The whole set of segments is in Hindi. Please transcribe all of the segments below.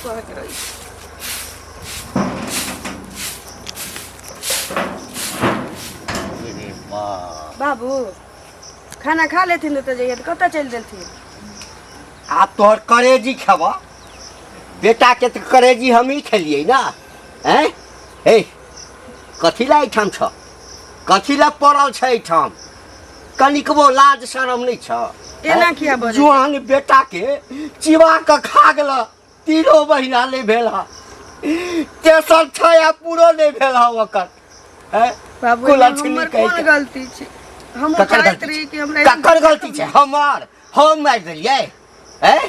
सह के रही। बाबू खाना खा लेथिन तो जाइए तो कत चल देथिन। आप तोहर करेजी खेबा बेटा के तो करेजी हम ही खेलिए ना हैं। हे कथी ला एठाम छ, कथी ला पड़ल छ एठाम, कनिकबो लाज शरम नहीं छ। एना किया बोले जुआन बेटा के चिवा के खा गेल, 3 महीना नहीं भेला, तेसर छ या पूरो नहीं भेला ओकर। हैं बाबू हमर कौन गलती छै, हम चाहत रही कि हमरा ककर गलती छै हमर, हम मार देलिए हैं,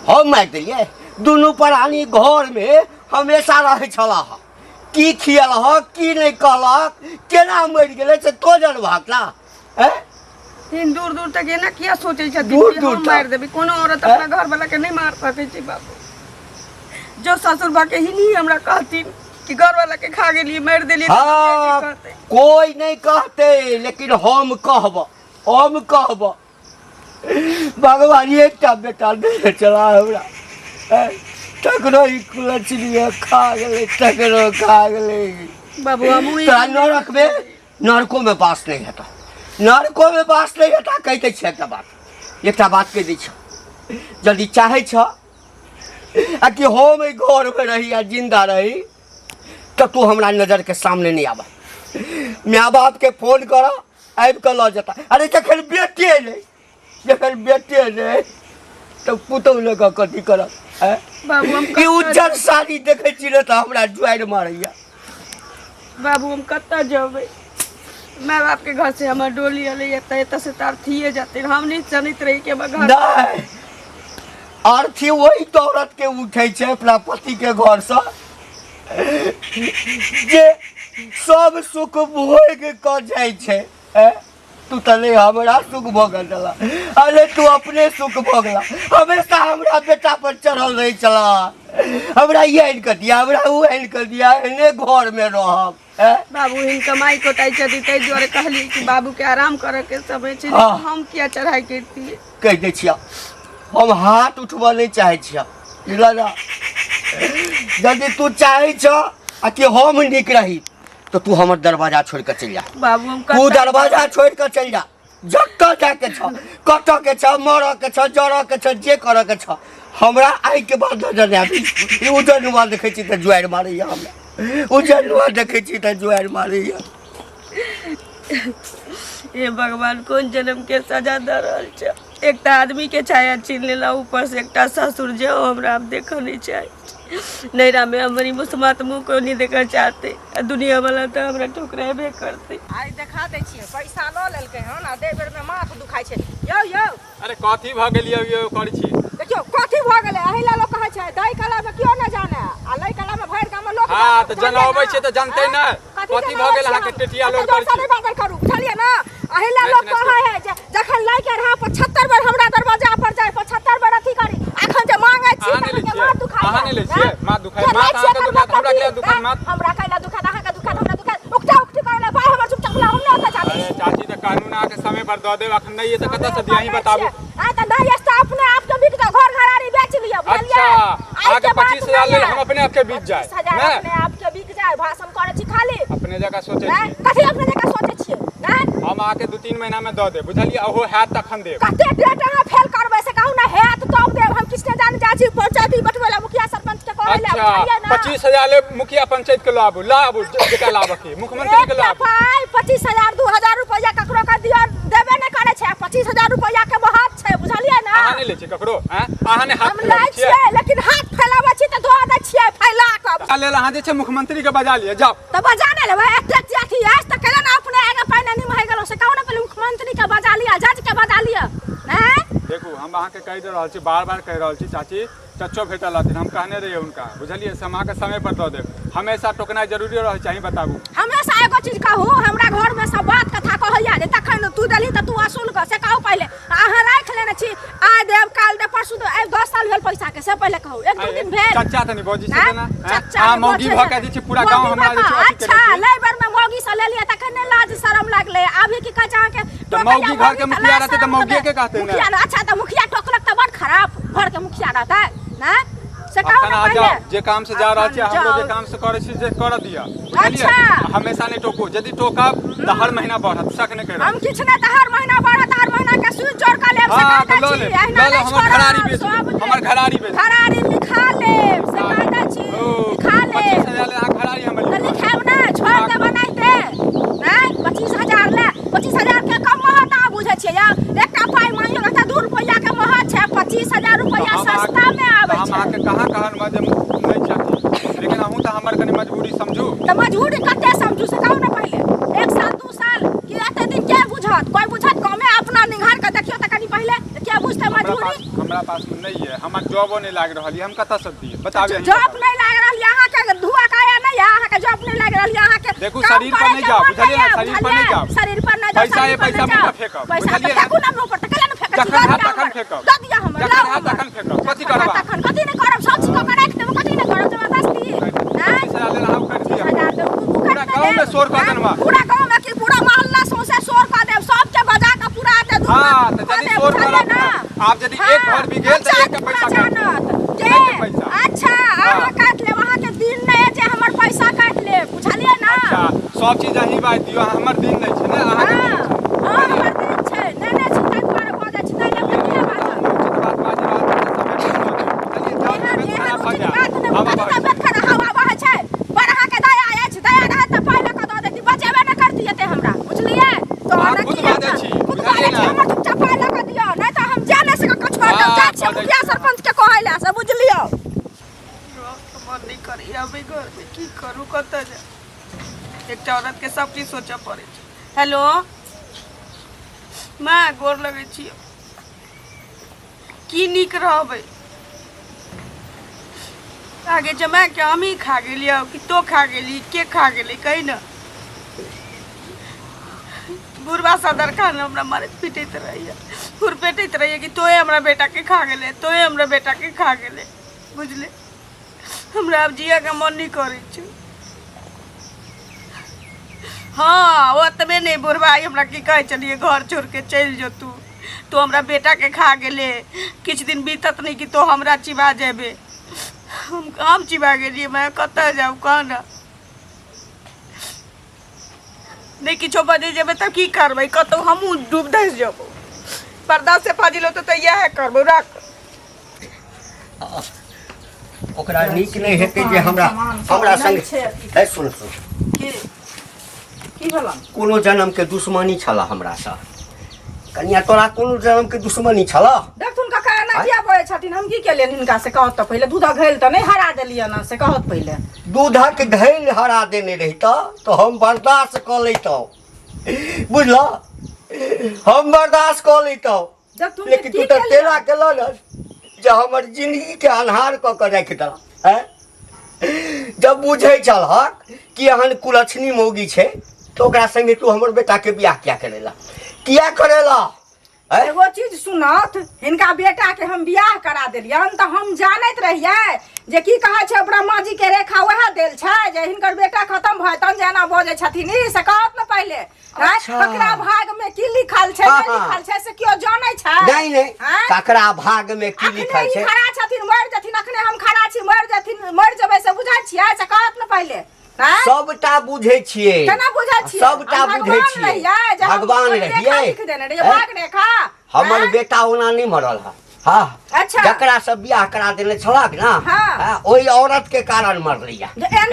हम मार देलिए। दुनू प्राणी घर में हमेशा रहे छला, की खियल ह की नहीं कहलक, केना मर गेले से तो जन भागला हैं। तीन दूर दूर तक एना किया सोचे छ दूर कि दूर हम तक। मार देबी। कोनो औरत अपना घर वाला के नहीं मार सके छै बाबू। जो ससुर बा के ही नहीं हमरा कहतीन कि घर वाला के खा गेली मार देली। हाँ, कोई नहीं कहते लेकिन हम कहब, हम कहब। भगवान एक बेटा दे चला हमरा, तकरो ही कुलचलिए खा गेले, तकरो खा गेले। बाबू हम तोरा नरक में, नरको में बास नहीं हेता, नरको में बास नहीं हेता। कहते छ एक बात कह दी छ, यदि चाहे छ कि हम घर में रही या जिंदा रही तो तू हमरा नजर के सामने नहीं आवा। माँ बाप के फोन कर आबि के ल जाता। अरे जखन बेटे नहीं, जखन बेटे नहीं तो पुतौह लोग कथी करब। बाबू हम ई उज्जर साड़ी देखे छी तो हमरा जुआर मारैया। बाबू हम कत्ता जबै, माँ बाप के घर से हमर डोली अले एत से तार थिए जाते। हम नहीं जानत रही कि हमर घर नहीं, अर्थी वही तो औरत के उठे छे अपना पति के घर से जे सब सुख भोग के जाए छे। तू तले हमरा सुख भोगल चला, अरे तू अपने सुख भोगला, हमेशा हमरा बेटा पर चढ़ल नहीं चला। हमरा ये हन कर दिया, हमरा वो हन कर दिया, एने घर में रहब। बाबू हिन कमाई कोटाई चली तै दुआरे कहली कि बाबू के आराम करे के समय छै। हाँ। हम किया चढ़ाई करती कह दे छिया हम हाथ उठबा नहीं चाहे छिया, बुझल ना। यदि तू चाहे छ कि हम निक रही तो तू हमर दरवाजा छोड़ के चल जा। बाबू हम तू दरवाजा छोड़ के चल जा, जक्का जाके छ, कट के छ, मर के छ, जड़ के छ, जे कर के छ, हमरा आई के बाद नजर आबी। उजर नुआ देखे छी त जुआर मारैया हमरा, उजर नुआ देखे छी त जुआर मारैया। ये भगवान कौन जन्म के सजा दे रहल छ। एक आदमी के छाया छीन लेला, ऊपर से एक ससुर जे हमरा अब देखो नहीं चाहे। नैरा में हमारी मुस्मात मुँह को नहीं देखना चाहते, दुनिया वाला तो हमरा ठुकराबे करते। आई देखा दे छिए पैसा ल लेलकै हन आ दे बेर में माथ दुखाई छै। यो यो अरे कथी भ गेलिए यो करै छी। देखियो कथी भ गेलै, एहिला लोग कहै छै दही कला में कियो न जाने आ लई कला में भैर गाम में लोग। हां त जनाबै छै त जानतै न कथी भ गेल अहाँ के टेटिया लोग करै छी। बात करू बुझलिए न, एहिला लोग कहै है जे जखन लई के रहा 75 बेर हमरा दरवाजा पर जाय, 75 बेर अथी करी, अखन जे मांगे छी त माथ दुखाई। अहाँ नै ले छिए माथ दुखाई, माथ अहाँ के दुखाई, हमरा के दुखाई माथ, हमरा कैला दुखाई, अहाँ के दुखाई, हमरा दुखाई। उठा उठी करले भाई हमर चुपचाप ला, हम न जाने। अरे चाची त कानून आ के समय पर द देब, अखन नै ये त कतऽ से दियाही बताबू। आ त नहीं है तो अपने आप के बिक जा, घर घरारी बेच लियो बुझलिए। अच्छा आगे 25,000 ले हम अपने आप के बिक जाए 25,000 ना, अपने आप के बिक जाए। भाषण करे छी खाली अपने जगह सोचे हैं? छी कथी अपने जगह सोचे छिए हैं? हम आके 2-3 महीना में द देब बुझलिए, ओहो हैत तखन देब। कते डेट अहाँ फेल करबै से कहू ना, है तो तब देब। हम किसने जान जाची पंचायती बटवेला मुखिया सरपंच के कहै ले अच्छा बुझलिए ना। 25,000 ले मुखिया पंचायत के लाबू लाबू जेका लाबू के मुख्यमंत्री के लाबू। भाई 25,000 2,000 रुपया ककरो का दियो देबे नै करे छै। 25,000 रुपया के बहुत छै बुझलिए ना। अहाँ नै ले छी ककरो हैं, अहाँ ने हाथ हम लै फैलाबै छियै। छियै लेकिन हाथ फैलाबै छी त दो दै छियै फैला के। आ लेल अहाँ जे छै मुख्यमंत्री के बजा लिए जाओ। तो बजा ने लेबै, एतेक जाति है त केला ना अपने आगे पानी नहीं मह गेलो से कहू ना, पहले मुख्यमंत्री के बजा लिया, जज के बजा लिया हैं। देखू हम अहाँ के कह दे रहल छी, बार-बार कह रहल छी चाची, चच्चो भेटल हथिन, हम कहने रहिए उनका बुझलिए, समा के समय पर द देब। हमेशा टोकनाइ जरूरी रहे चाहिए बताबू। हमेशा एगो चीज कहू, हमरा घर में सब बात कथा कहैया जे तखन तू देली त तू असूल कर से कहू। पहले अहाँ राख लेने छी, आज देब काल दे परसू दे, 10 साल भेल पैसा के से पहले कहू। एक दो दिन भेल चाचा तनी बौजी छै ना, चाचा हां मौगी भ के जे छै पूरा गांव हमरा जे छै अथी अच्छा लई बार में मौगी से ले लिया तखन लाज शरम लागले। अभी की कह अहाँ के तो मौगी घर के मुखिया रहते त मौगी के कहते ना। मुखिया अच्छा त मुखिया टोकलक त बड़ खराब घर के मुखिया रहता ना। से कहू खाना ना आ पहले जाओ जे काम से जा रहल छी हमरो जाओ। जे काम से करे छी जे कर दिया बुझलिए अच्छा। हमेशा नहीं टोकू यदि टोकब त हर महीना बढ़त शक नहीं कर हम किछ नहीं हर महीना बढ़त हर महीना के सूद जोड़ के लेब से हां कहता लो छी ले एहना लो नहीं हमर घरारी बेच सब हमर घरारी बेच घरारी लिखा लेब से कहता छी लिखा लेब 25,000 ले घरारी हमर तो लिखाब ना छोड़ दे बनाइते नहीं 25,000 ले 25,000 के कम महत आ बुझे छियै या एकटा पाई मांगियो त 2 रुपया के महत छै 25,000 रुपया सस्ता में आबै हम छै आके कहां कहन मजे नहीं चाहती लेकिन हूं त हमर कनी मजबूरी समझू त मजबूरी कते समझू से कहू ना पहले 1 साल 2 साल कि एते दिन के बुझत कोई बुझत कमे अपना निहार के देखियो त कनी पहले के बुझते मजबूरी हमरा पास में नहीं है हमर जॉबो नहीं लाग रहल हम कत से दिए बताबे जॉब नहीं लाग रहल यहां के धुआ काया नहीं यहां के जॉब नहीं लाग रहल यहां के देखू शरीर पर नहीं जाओ बुझलिए ना शरीर पर नहीं जाओ शरीर पर नहीं पैसा ये पैसा मुंह पे फेंको पैसा बुझलिए फेंकू ना मुंह पर त कला न फेंक जखन हाथ तखन फेंको द दिया हमर जखन हाथ तखन फेंको कथि करबा तखन कथि नहीं करब सब चीज को राख देब कथि नहीं करब जबरदस्ती नहीं 20,000 ले हम कर दिया 20,000 दे पूरा गांव में शोर कर देनमा पूरा गांव में कि पूरा मोहल्ला सौंसे शोर कर देब सबके बजा के पूरा दे दूं हां त यदि शोर करब ना आप यदि एक घर भी गेल त एक का पैसा काट जे अच्छा अहाँ काट ले वहां के दिन नहीं जे हमर पैसा काट ले बुझलिए ना अच्छा सब चीज अहीं बात दियो हमर दिन नहीं छै ने अहाँ के हां हमर दिन छै नहीं छै तक पर बजे छै नहीं ले बात बात हवा बहे छै पर अहाँ के दया अछि दया रहत त पहिले क द देती बचेबे न करती एते हमरा बुझलिए तो अहाँ हमरा खुद की बाजै छी, बुझलिए ना? हमर चुपचाप पहिले क दियो नहीं त हम जाने से कुछ कर देब जाय छी मुखिया सरपंच के कहैला से बुझलियो मन नहीं करी अभी घर में की करू कत जा एक औरत के सब चीज सोचे पड़े छै हेलो माँ गोर लगे छी की नीक रहबै आगे जमा के हम ही खा गेलियै कि तो खा गेली के खा गेली कही न बुढ़वा सदर खान हमरा मारे पीटैत रहिए खुरपेटैत रहिए कि तोहे हमरा बेटा के खा गेले तोहे हमरा बेटा के खा गेले बुझले हमरा अब जिया के मन नहीं करे छै हाँ ओतबे नहीं बुढ़वा हमरा की कहे चलिए घर छोड़ के चल जो तू हमरा बेटा के खा गेले किछ दिन बीतत नहीं कि तो हमरा चिबा जेबे हम चिबा गेलिए मैं कत जाऊ कह ना नहीं किछो बजे जेबे तब की करबै कतौ हमहूँ डूब धस जेबो पर्दा से फाजिल होते तो यह करबो राख ओकरा नीक नहीं हेतै जे हमरा संग है सुन की भला कोनो जन्म के दुश्मनी छला हमरा सा कन्या तोरा कोनो जन्म के दुश्मनी छला देखथुन का ना किया पड़े छथिन हम की केलियन हिनका से कहत त पहिले दूधा घैल त नहीं हरा देलियन ना से कहत पहिले दूधक धैल हरा देने रहिता तो हम बर्दाश्त क लैतौ बुझला हम बर्दाश्त क लैतौ देखथुन लेकिन तू तो तेरा के ललस जे हमर जिंदगी के अन्हार क के राखि देला हैं जब बुझे चलहक कि एहन कुलछनी मौगी छै तो ओकरा संगे तू हमर बेटा के बियाह किया करेला एगो चीज सुनत हिनका बेटा के हम बियाह करा देलियन त हम जानैत रहिए जे की कहे छै ब्रह्मा जी के रेखा वह देल छै जे हिनकर बेटा खत्म भय तन जेना बजे छथिन ई से कहत न पहिले ककरा भाग में की लिखल छै नहीं लिखल छै से कियो जानै छै नहीं ककरा भाग में की लिखल छै खड़ा छथिन मर जथिन अखने हम खड़ा छी मर जेबै से बुझै छियै से कहत न पहिले सबटा बुझे छियै केना बुझै छियै सबटा बुझे छियै भगवान रहिए भाग रेखा हमर बेटा ओना नहीं मरल है हाँ अच्छा जकरा सब बियाह करा देने छलक ना हाँ। ओई औरत के कारण मरलिया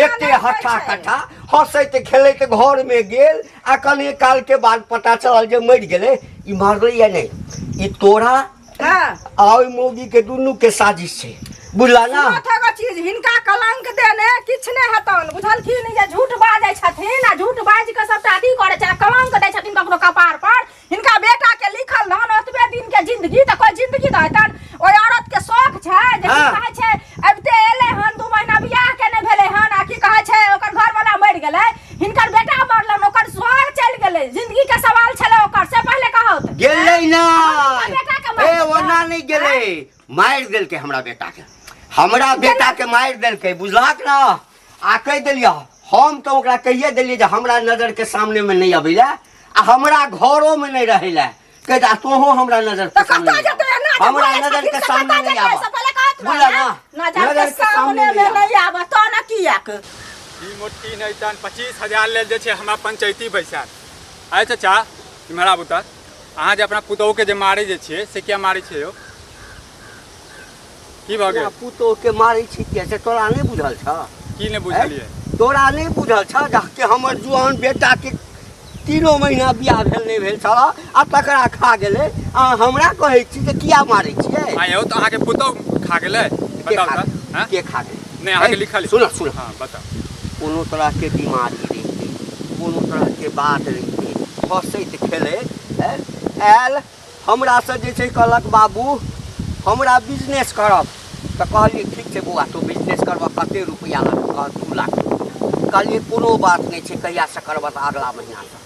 एते हट्ठा कट्ठा हंसैत खेलैत घर में गेल आ कने काल के बाद पता चलल जे मर गेले ई मरलिया नहीं ई तोरा आ ओई मौगी के दुनू के साजिश छै बुझला ना माथा चीज हिनका कलंक देने किछ नहीं हतन बुझलखिन ये झूठ बाजै छथिन आ झूठ बाज के सबटा अथी करे छै कलंक दै छथिन ककरो कपार पर हिनका बेटा के लिखल रहन ओतबे दिन के जिंदगी त कोई जिंदगी दैतन ओई औरत के शौक छै जे की कहे छै अबते एले हन 2 महीना बियाह के नहीं भेले हन आ की कहे छै ओकर घर वाला मर गेलै हिनकर बेटा मरलन ओकर सुहाग चल गेलै जिंदगी के सवाल छले ओकर से पहले कहत गेलै ना ए ओना नहीं गेलै मार देलकै हमरा बेटा के मार देलकै बुझलक ना आ कह देलिया हम तो ओकरा कहिए देलिए जे हमरा नजर के सामने में नहीं अबैला आ हमरा घरों में नहीं रहेला कह जा तोहो हमरा नजर के सामने हमरा नजर के सामने नहीं आबा बोला ना नजर के सामने में नहीं आवा तो ना किया के ई मोटी नहीं तन 25,000 ले जे छे हमरा पंचायती पैसा आय चाचा तुम्हारा बता अहाँ जे अपना पुतोह के जे मारे जे छे से क्या मारे छे यो की भ गेल पुतोह के मारै छी कैसे तोरा नहीं बुझल छ की ने बुझलिए तोरा नहीं बुझल छ जाके हमर जुआन बेटा के 3 महीना बियाह भेल नहीं भेल छला आ तकरा खा गेले आ हमरा कहै छी जे किया मारै छियै आयो तो अहाँ के पुतोह खा गेले बताओ त हां के खा गेले नहीं अहाँ के लिखल सुन सुन हां बताओ कोनो तरह के बीमारी रहिते कोनो तरह के बात रहिते हंसैत खेले आयल हमरा से जे छै कहलक बाबू हमरा बिजनेस करब तऽ कहलिए ठीक छै बौआ तू बिजनेस करब कते रुपया लागत 2 लाख कहलिए कोनो बात नहीं छै कहिया से करब तऽ अगला महीना से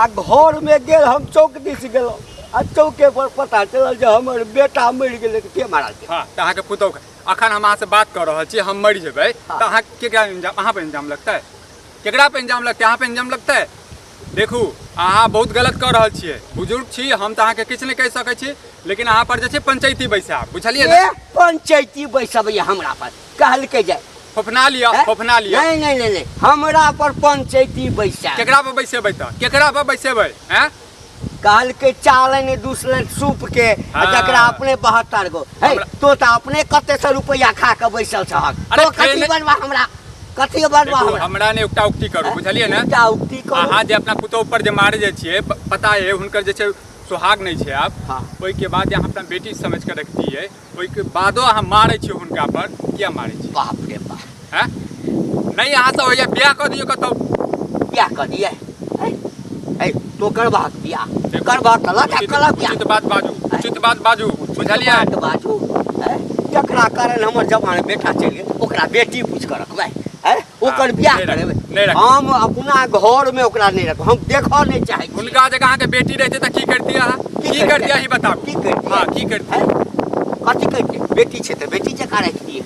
आ घर में गेल हम चौक दिस गेलहुँ आ चौके पर पता चलल जे हमर बेटा मरि गेलै तऽ के मारल छै हां त अहाँ के पुतोह अखन हम अहाँ से बात कर रहल छी हम मरि जेबै त अहाँ केकरा इंजाम अहाँ पे इंजाम लगतै केकरा पे इंजाम लगतै अहाँ पे इंजाम लगतै देखू अहाँ बहुत गलत कर रहल छियै बुजुर्ग छी हम त अहाँ के किछ नहीं कह सकै छी लेकिन अहाँ पर जे छै पंचायती बैसा बुझलिए ए पंचायती बैसबै हमरा पर कहलकै जाय फोफना लिया नहीं नहीं नहीं नहीं हमरा पर पंचायती बैसा केकरा पर बैसेबै त केकरा पर बैसेबै हैं कहलकै चालन दूसरे सूप के जकरा अपने 72 गो है तो त अपने कते सौ रुपया खा के बैसल छहक अरे तो कथी बनवा हमरा कथी बनवा देखू हमरा हमरा ने एकटा उक्ति करू बुझलिए ने एकटा उक्ति करू अहाँ जे अपना पुतोह पर जे मारे जे छियै पता है हुनकर जे छै सुहाग नहीं छै आप हाँ। ओई के बाद अहाँ अपना बेटी समझ के रख दिए ओई के बादो अहाँ मारे छियै हुनका पर किया मारे छियै बाप रे बाप हैं नहीं अहाँ से होइए बियाह कर दियो कतौ क्या कर दिए है तो करबा बियाह करबा कला कला बियाह उचित बात बाजू उचित बात बाजू बुझलिए बात बाजू है जकरा कारण हमर जवान बेटा चलि गेल ओकरा बेटी पूछ कर रखबै है ओकर बियाह करेबै हम अपना घर में ओकरा नहीं रखब हम देखऽ नहीं चाहै छी हुनका जगह अहाँ के बेटी रहते त की करती अहाँ की करती ही बताओ की करती हां की करती कथी करती बेटी छै त बेटी जका राखि दिए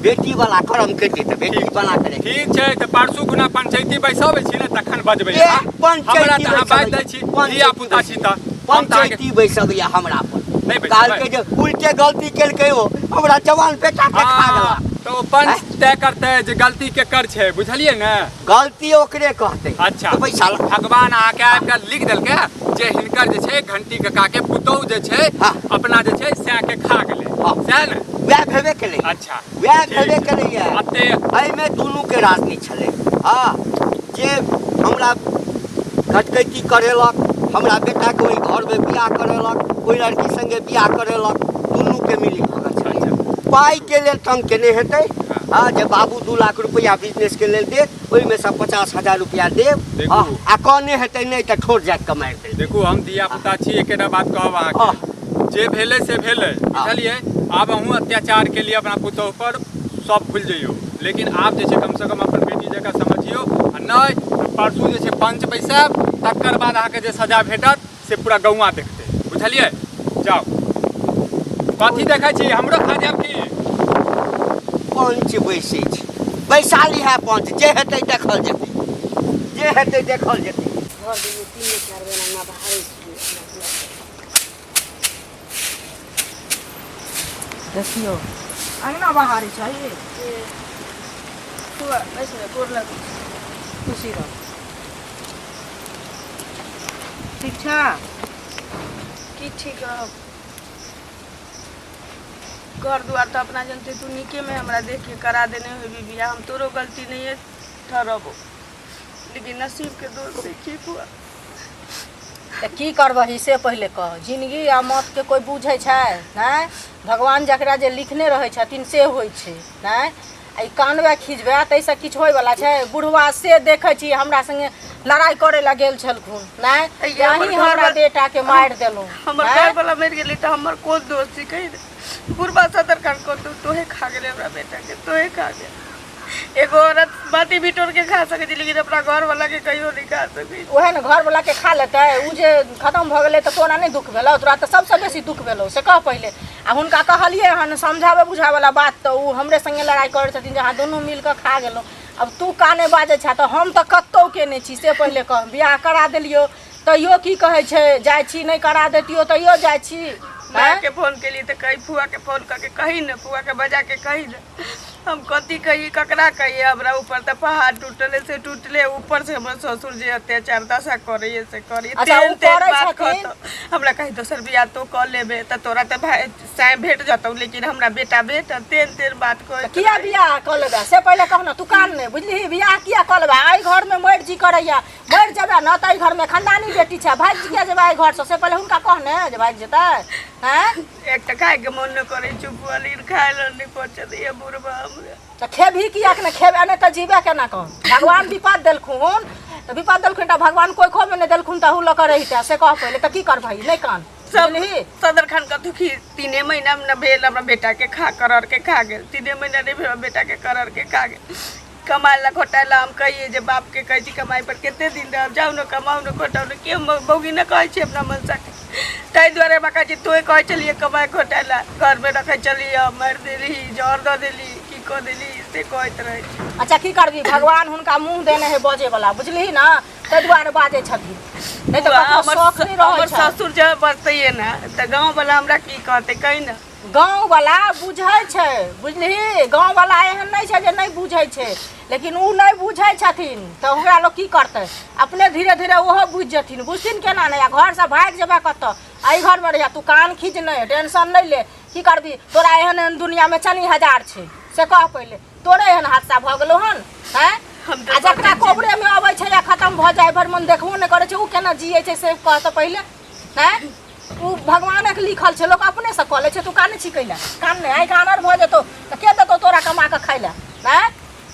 बेटी वाला कर्म करती त बेटी बना के राखि ठीक छै त परसू गुना पंचायती बैसाबै छी ने तखन बजबै ए, अहाँ पंचायती हमरा त अहाँ बाज दै छी धिया पुता छी त पंचायती बैसबै हमरा पर नहीं बैसबै। कहलकै जे उल्टे गलती केलकै ओ हमरा जवान बेटा के खा गेला तो पंच तय करते जे गलती के कर छै बुझलिए ने गलती ओकरे कहतै अच्छा तो पैसा ला भगवान आके आबि के लिख देलकै जे हिनकर जे छै घंटी के काके पुतोह जे छै हाँ। अपना जे छै सै के खा गेलै हाँ। सैह ने वएह भेबे केलै अच्छा वएह ठीक भेबे छै। केलैया अते एहिमे दुनू के राजनीति छलै हाँ जे हमरा घटकैती करेलक हमरा बेटा के ओहि घर में बियाह करेलक ओहि लड़की संगे बियाह करेलक दुनू के मिली भगत छलै पाई के लेल तंग केने हेतै हाँ जे बाबू 2 लाख रुपया बिजनेस के लेल दे ओहिमे से 50,000 रुपया देब देखू। हाँ आ कहने हेतै नहीं तऽ ठोर जाके के मारि देबै देखू हम धिया पुता छी एकेटा बात कहब अहाँके जे भेलै से भेलै बुझलिए आब अहूँ अत्याचार के लिए अपना पुतोह पर सब भूल जइयो लेकिन आप जे छै कम से कम अपन बेटी जकाँ समझियो आ नहीं तऽ परसू जे छै पंच बैसाब तकर बाद अहाँके जे सजा भेटत से पूरा गौवा देखतै बुझलिए जाओ कथी देखै छी हमरो खा जाब की पंच बैसै छै बैसाली है पंच जे हेतै देखल जेतै जे हेतै देखल जेतै घर में 3-4 बेर अंगना बाहर देखियो अंगना बाहर चाहिए खुशी रह ठीक छै की ठीक रह घर द्वार तो अपना जनते तू नीके में हमरा देख के करा देने हुए बियाह हम तोरो गलती नहीं है ठहरबो लेकिन नसीब के दोष से की हुआ तऽ की करबही से पहिले कह जिंदगी आ मौत के कोई बुझै छै नहि भगवान जकरा जे लिखने रहै छथिन से होइ छै नहि ई कानबे खिचबे ताहिसँ किछु होयवला छै बुढ़वा से देखै छी हमरा संगे लड़ाई करे ला गेल छलखुन नहि यही हमरा बेटाके मारि देलहुँ हमर घर वाला मर गेलै तऽ हमर कोन दोष छी कहि दे बुढ़वा सदर कान को तोहे खा गेले हमरा बेटा के तोहे खा गेल एगो औरत बाती बिटोर के खा सकै छी लेकिन अपना घर वाला के कहियो नहीं खा सकै ओहे ने घर वाला के खा लेतै उ जे खत्म भऽ गेलै तऽ तोरा नहीं दुख भेलौ तोरा तऽ सबसँ बेसी दुख भेलौ से कह पहिले आ हुनका कहलियै हन समझाबै बुझावला बात तऽ उ हमरे संगे लड़ाई करै छथिन जे अहाँ दुनू मिल कऽ खा गेलहुँ अब तू काने बाजै छा तऽ हम तऽ कतौ के नहि छी से पहिले कह बियाह करा देलियो तैयो की कहै छै जाइ छी नहीं करा देतियो तैयो जाइ छी माँ के फोन के लिए तो कही फुआ के फोन करके कही न, फुआ के बजा के कही न। हम कथी कही ककरा कही, हमरा ऊपर तो पहाड़ टूटले से टूटले, ऊपर से हमर ससुर जी अत्याचार दशा करे से करी। अच्छा, तेन उ तेन करै बात छथिन? कहत हमरा कही दोसर बियाह तो कर लेबे त तोरा तो भाई साय भेट जतौ, लेकिन हमरा बेटा बेटा तेन तेन बात कह। किया बियाह कर लेबे से पहले कहना, तू कान ने बुझली बियाह किया कर लेबे? आई घर में मर जी करैया, मर जेबे न त घर में खानदानी बेटी छै, भाग जी के जेबे आई घर से पहले हुनका कहने जे भाग जेतै हैं? एक त खाए के मन न करे, चुप वाली खाए ल नहीं पहुंचे दिए बुढ़वा हमरा। त खेबही किया के न खेबे न त जीबे केना कह? भगवान विपद देलखुन त विपद देलखुन त भगवान कोई खोबे ने देलखुन त हु ल कर रहिते से कह पहले त की करबही नहीं कान सब बुझली? सदर खान का दुखी 3 महीना में न भेल, हमरा बेटा के खा कर के खा गेल। 3 महीना नहीं भेल, बेटा के कर के खा गेल। कमाए ला घोटाला हम कहिए जे बाप के कहती कमाई पर कितने दिन रह जाऊ न, कमाऊ न, घोटाऊ न, क्यों बौगी न कहे छी अपना मन से। ताहि दुआरे बका जी तोय कहे चलिए कमाए घोटाला, घर में रखे चलिए, मार देली, जहर द देली, की कर देली से कहत रहे छी। अच्छा की करबी, भगवान हुनका मुंह देने है बजे वाला, बुझली ना? ताहि दुआरे बाजे छथिन, नहीं तो ककरो शौक नहीं रहै हमर छै। ससुर जब बचतै ना त गांव वाला हमरा की कहते कहि न। गाँव वाला बुझै छै, बुझली? गाँव वाला एहन नहीं छै जे नहीं बुझै छै, लेकिन उ नहीं बुझै छथिन तो ओकरा लोग की करतै? अपने धीरे धीरे ओहो बुझ जथिन। बुझथिन केना नहीं? घर से भाग जेबे कतऽ, आई घर में रहिया, तू कान खींच नहीं, टेंशन नहीं ले। की करबी? तोरा एहन एहन दुनिया में चनी हजार छै से कह पहले, तोरे एहन हादसा भऽ गेलौ हन हैं? हम आ जकरा कोबरे में अबै छै या खत्म भऽ जाय, भर मन देखबो नहीं करै छै, उ केना जियै छै से कहत पहले हैं? उ भगवान के लिखल छै, लोग अपने से कऽ लै छै। तू कान छी कैला? कान नहीं आई कानर भऽ जेतौ त के देतौ तोरा कमा के खाइ ले हैं?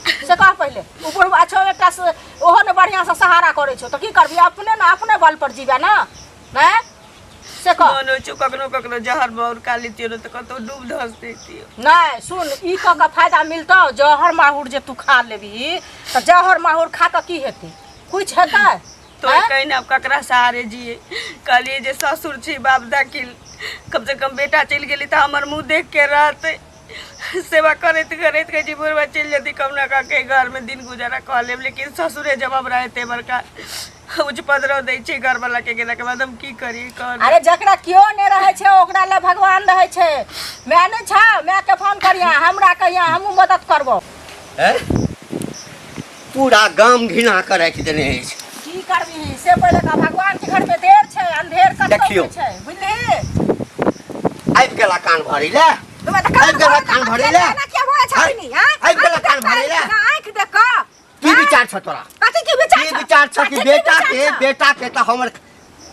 से कह पहले। ऊपर अच्छो एकटा ओहो ने बढ़िया से सहारा करै छौ त की करबी? अपने ना अपने बल पर जीबे ना हैं? से कह। मन होइछौ कखनो कखनो जहर बाउर काली तियो त कतौ डूब धस देतियो। नहीं सुन, ई क के फायदा मिलतौ जहर माहुर जे तू खा लेबी त जहर माहुर खा के की हेतै? कुछ हेतै? तो कहीं ना ककरा सहारे जिए। कहलिए जे ससुर छी बाप दाखिल, कम से कम बेटा चल गेली त हमर मुंह देख के रहते, सेवा करैत करैत कहे जी बुढ़वा चल जती कमना का के घर में दिन गुजारा कह लेब। लेकिन ससुरे जवाब रहते बड़का उच्च पदरो दै छै घर वाला के गेला के बाद हम की करी कह। अरे जकरा क्यों नहीं रहे छै ओकरा ले भगवान रहे छै। मैं नहीं छा, मैं के फोन करिया, हमरा कहिया, हमहू मदद करबो। पूरा गाम घिना कर रख देने अछि। की करबी? से पहले का भगवान के घर में देर छै, अंधेर कतौ देखियौ। छै, बुझली? आबि गेला कान भरी ले, आबि गेला कान भरी ले, आबि गेला कान भरी ले। आंख देख क की विचार छ तोरा? कथि की विचार की विचार छ कि बेटा के त हमर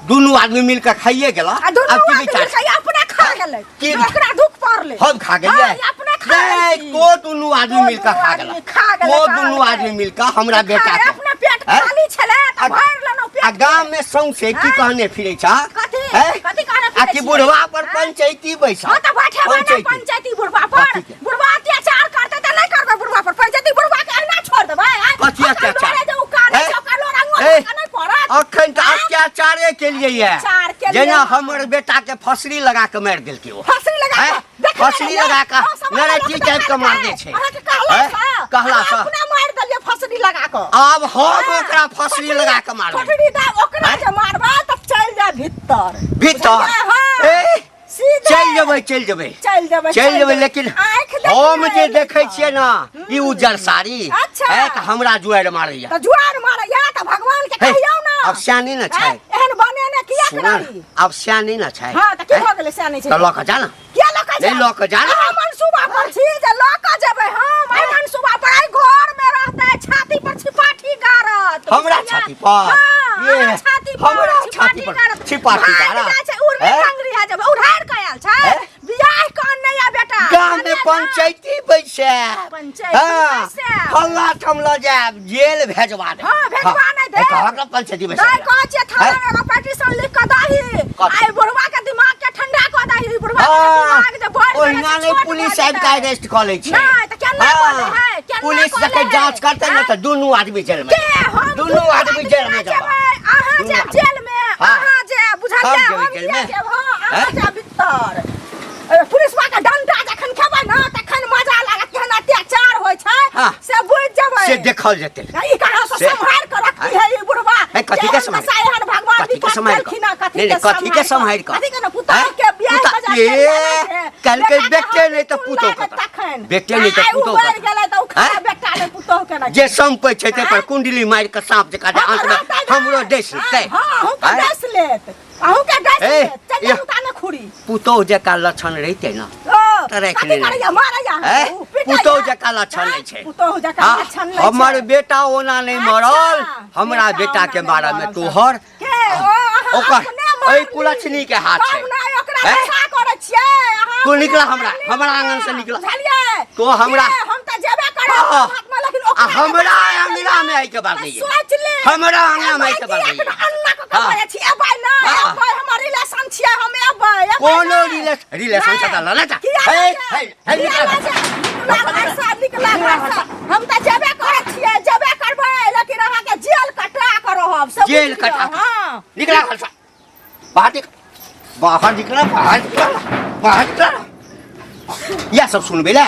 दुनू आदमी मिल के खाइए गेला। अब की विचार छ? अपने खा गेलै, की ओकरा दुख पड़ले, हम खा गेलिए? अपने खा नहीं, को दुनू आदमी मिल के खा गेला, को दुनू आदमी मिल के हमरा बेटा के। अपने पेट खाली छले त भर लेनो पेट। आ गांव में सौंसे की कहने फिरे छ? कथि हैं? कथि कहने आ कि बुढ़वा पर पंचायती बैसा? हां त बैठे बने पंचायती बुढ़वा पर, बुढ़वा अत्याचार करते त नहीं करबे बुढ़वा पर पंचायती, बुढ़वा के एना छोड़ देबै? कथि अत्याचार? नहीं अखन त अत्याचारे के लिए ये, जेना हमर बेटा के फसरी लगा के मार देल के। फसरी लगा के नरकी टाइप के मार दे छै। कहला सा अपना मार देलिए फसरी लगा के। अब हम ओकरा फसरी लगा के मारबै। फसरी दा ओकरा जे मारबा त चल जा भीतर भीतर ए चल जेबै चल जेबै लेकिन हम जे देखै छियै ना ई उज्जर साड़ी है त हमरा जुआर मारैया। त जुआर मारैया त भगवान के कहियौ ना। अब स्यानी न छै, एहन बने ने किया करी? अब स्यानी न छै। हां त की भ गेलै स्यानी छै? त ल के जा ना। किया ल के जा? नहीं ल के जा ना। मनसूबा पर छी जे ल के जेबै हम। आई मनसूबा पर आई घर में रहतै, छाती पर छिपाठी गारत। हमरा छाती पर? ये छाती पर हमरा छाती पर छिपाठी गारत? उर्मी कंगरी आ जेबै, उधार कयल छै। बियाह कौन नहीं आ बेटा? गांव में पंचायती बैसे। पंचायती हां बैसे। हल्ला थमला जाब, जेल भेजवा दे। हां भेजवा नहीं दे। कहक पंचायती बैसे। नहीं कह छै थाना में एगो पेटिशन लिख के दही। आई बुढ़वा के दिमाग के ठंडा क दही। बुढ़वा के दिमाग जे बढ़ गेलै। ओहिना नहीं पुलिस आबि के अरेस्ट क लै छै। नहीं त केना बोले है? केना पुलिस जके जांच करते न त दुनू आदमी जेल में। दुनू आदमी जेल में जाबा। अहाँ जे जेल में, अहाँ जे बुझलियै हम जेल में। हां अहाँ जे भीतर पुलिसवा के डंडा जखन खेबै न तखन मजा लागत। केहन अत्याचार होय छै से बुझ जेबै, से देखल जेतै। ई कहां से संभाल के रखी है ई बुढ़वा? कथि के संभाल? भगवान कथि के संभाल? कथि नहीं कथि के संभाल? कथि के न पुतह के कल के बेटे नहीं तो पुतो बेटे नहीं तो पुतो जे संपै छै ते पर कुंडली मार के सांप जका दे अंत में हमरो देश लेतै पुतो जका लक्षण रहिते न पुतो जका लक्षण नहीं छै हमर बेटा ओना नहीं मरल हमरा बेटा के मारा में तोहर ओकर ओई कुलछनी के हाथ छै तू निकला हमरा आंगन से निकला तो हमरा हम त जेबे करब हमरा अंगना में आई के बात नहीं हमरा अंगना में आई के बात नहीं कोनो रिलेशन से त लला जा हम त जेबे करै छियै जेबे करबै लेकिन अहाँ के जेल कटा कर रहब सब जेल कटा निकला घर से बाहर निकला बाहर निकला या सब सुनबे ले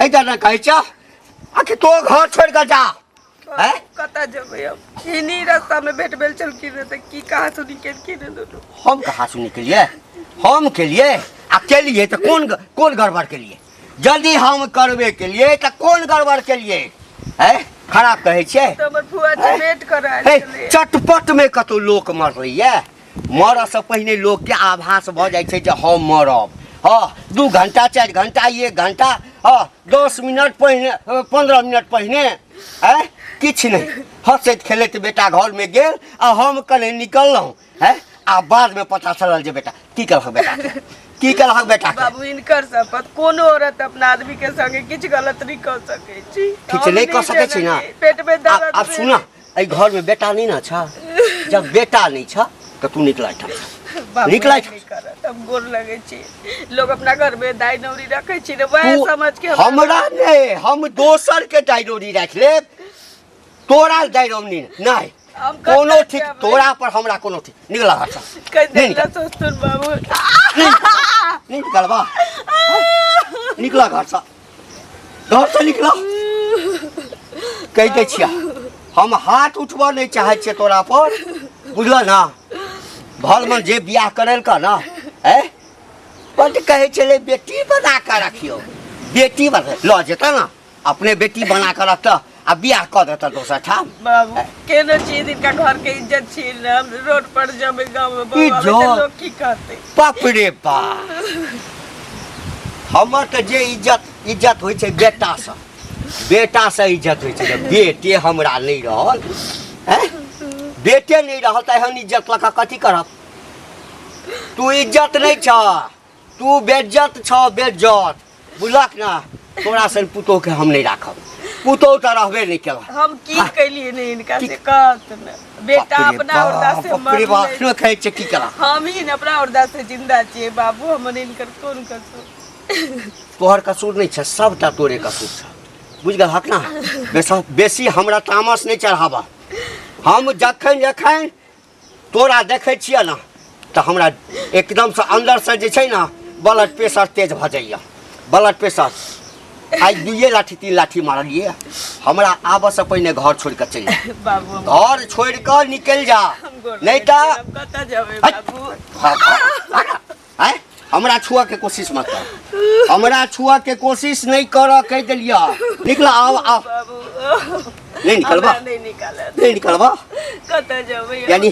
ऐदा न कहै छ आखिर तो घर छोड़ के जा कता जबै हम इन्हीं रास्ता में भेट बेल चल की रहते की कहा सुनी के दोनों हम कहा सुनी के लिए हम के लिए अकेले तो कौन गड़बड़ के लिए जल्दी हम करबे के लिए तो कौन गड़बड़ के लिए है खराब कहे छे तो हमर फुआ जी वेट कराए चटपट में कतो लोक मर रही है मर से पहले लोग के आभास भ जाय छे जे हम मरब 2 घंटा 4 घंटा 1 घंटा 10 मिनट पहले 15 मिनट पहले है किछ नहीं हंसत खेलत बेटा घर में गेल आ हम कने निकललहुँ है आ बाद में पता चलल जे बेटा की करहक बेटा की करहक बेटा बाबू इनकर शपथ कोनो औरत अपना आदमी के संगे किछ गलत नहीं कर सके छी ठीक नहीं कर सके छी ना पेट में दर्द अब सुना ए घर में बेटा नहीं ना छ जब बेटा नहीं छ तो तू निकला निकला तब गोर लगे छी लोग अपना घर में दाई नौरी रखे छी ने वह समझ के हमरा नहीं हम दोसर के दाई नौरी रख ले तोरा दाई नौरी नहीं कोनो ठीक तोरा पर हमरा कोनो ठीक निकला घर से कह देला सोचतुन बाबू नहीं निकलबा निकला घर से निकला कह दे छिया हम हाथ उठबा नहीं चाहे छे तोरा पर बुझल ना भलमन जे बियाह करल का ना है बट कहे चले बेटी बना कर रखियो बेटी बना लो जेता ना अपने बेटी बना कर रखता अब बियाह कर देता दोसर ठाम बाबू केनो चीज इनका घर के इज्जत छीन हम रोड पर जब गांव में बाबू लोग की कहते बाप रे बाप हमर त जे इज्जत होय छै बेटा से इज्जत होय छै बेटे हमरा नहीं रहल हैं बेटे नहीं रहल त एहन इज्जत लका कथी करब तू इज्जत नहीं छ तू बेइज्जत छ बेइज्जत बुझलक ना तोरा सन पुतो के हम नहीं राखब पुतो त रहबे नहीं केला हम की कैलिए नहीं इनका से कहत न बेटा अपना औरदा से मर न खाइ छै की करा हम ही न अपना औरदा से जिंदा छिए बाबू हमन इनकर कोन कसूर तोहर कसूर नहीं छै सबटा तोरे कसूर छ बुझ गल हक ना बेसी हमरा तामस नहीं चढ़ाबा हम जखन तोरा देखे छियै ना तो हमरा एकदम से अंदर से जे छै ना ब्लड प्रेशर तेज भ जाइए ब्लड प्रेशर आज 2 लाठी 3 लाठी मारलिए हमरा आब से पहले घर छोड़ के चल बाबू घर छोड़ के निकल जा नहीं तो कता जाबे बाबू हैं हमरा छुआ के कोशिश मत कर हमरा छुआ के कोशिश नहीं कर कह दिलिया निकला आओ नहीं निकलबा कता जाबे यानी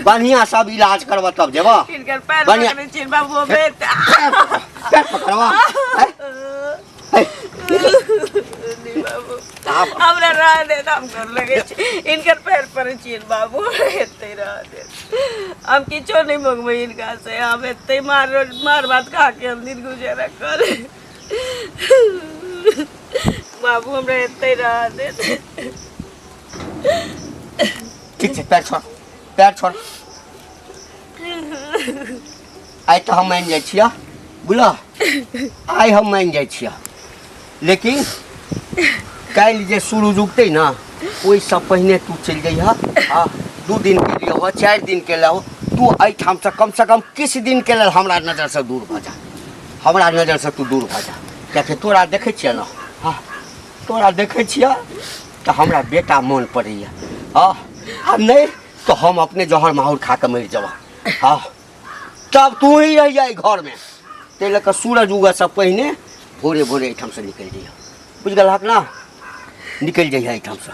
बढ़िया सब इलाज करबा तब जेबा इनकर पैर पकड़े छिन बाबू बेटा पैर पकड़वा नहीं बाबू हमरा रह दे हम कर लगे इनकर पैर पर छिन बाबू एते रह दे हम किछो नहीं मंगबै इनका से हम एते मार बात खा के हम दिन गुजारा करे बाबू हमरा एते रह दे ठीक छै पैर छोड़ आइ तो हम मान जाइ छियै बुझल आइ हम मान जाइ छियै लेकिन कल जे सूरज उगते ना ओहि सब पहले तू चल जइहा 2 दिन के लिए हो 4 दिन के लिए हो तू एठाम से कम किस दिन के लिए हमरा नजर से दूर भ जा हमरा नजर से तू दूर भ जा कियाकि तोरा देखे छियै ना तोरा देखे छियै तो हमरा बेटा मन पड़ैया आ नहीं तो हम अपने जहर माहौल खा के मर जाबा तब तू ही रह जाए घर में ते लऽ कऽ सूरज उगऽ से पहिने भोरे भोरे एहिठाम से निकलि जइह बुझ गेलहक ना निकलि जइह एहिठाम से